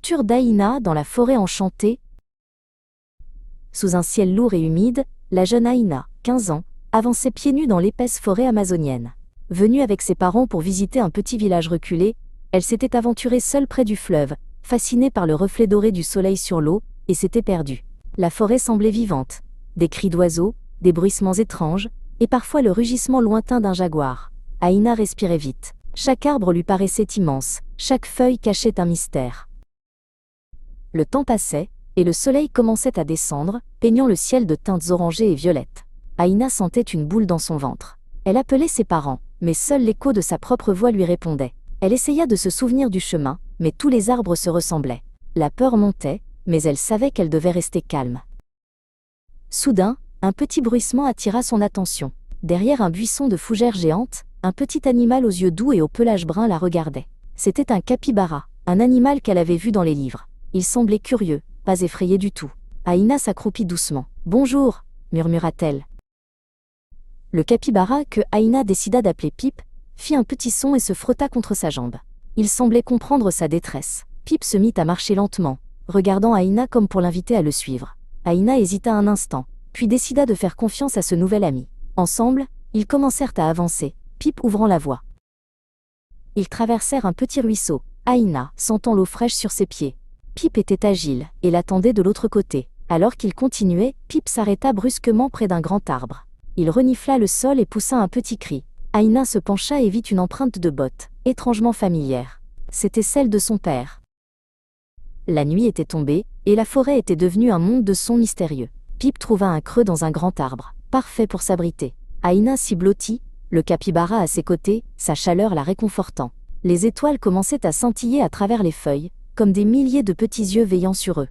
Aventure d'Aïna dans la forêt enchantée. Sous un ciel lourd et humide, la jeune Aïna, 15 ans, avançait pieds nus dans l'épaisse forêt amazonienne. Venue avec ses parents pour visiter un petit village reculé, elle s'était aventurée seule près du fleuve, fascinée par le reflet doré du soleil sur l'eau, et s'était perdue. La forêt semblait vivante. Des cris d'oiseaux, des bruissements étranges, et parfois le rugissement lointain d'un jaguar. Aïna respirait vite. Chaque arbre lui paraissait immense, chaque feuille cachait un mystère. Le temps passait, et le soleil commençait à descendre, peignant le ciel de teintes orangées et violettes. Aïna sentait une boule dans son ventre. Elle appelait ses parents, mais seul l'écho de sa propre voix lui répondait. Elle essaya de se souvenir du chemin, mais tous les arbres se ressemblaient. La peur montait, mais elle savait qu'elle devait rester calme. Soudain, un petit bruissement attira son attention. Derrière un buisson de fougères géantes, un petit animal aux yeux doux et au pelage brun la regardait. C'était un capybara, un animal qu'elle avait vu dans les livres. Il semblait curieux, pas effrayé du tout. Aïna s'accroupit doucement. « Bonjour » murmura-t-elle. Le capybara, que Aïna décida d'appeler Pip, fit un petit son et se frotta contre sa jambe. Il semblait comprendre sa détresse. Pip se mit à marcher lentement, regardant Aïna comme pour l'inviter à le suivre. Aïna hésita un instant, puis décida de faire confiance à ce nouvel ami. Ensemble, ils commencèrent à avancer, Pip ouvrant la voie. Ils traversèrent un petit ruisseau, Aïna sentant l'eau fraîche sur ses pieds. Pip était agile, et l'attendait de l'autre côté. Alors qu'ils continuaient, Pip s'arrêta brusquement près d'un grand arbre. Il renifla le sol et poussa un petit cri. Aïna se pencha et vit une empreinte de botte, étrangement familière. C'était celle de son père. La nuit était tombée, et la forêt était devenue un monde de sons mystérieux. Pip trouva un creux dans un grand arbre, parfait pour s'abriter. Aïna s'y blottit, le capybara à ses côtés, sa chaleur la réconfortant. Les étoiles commençaient à scintiller à travers les feuilles, comme des milliers de petits yeux veillant sur eux.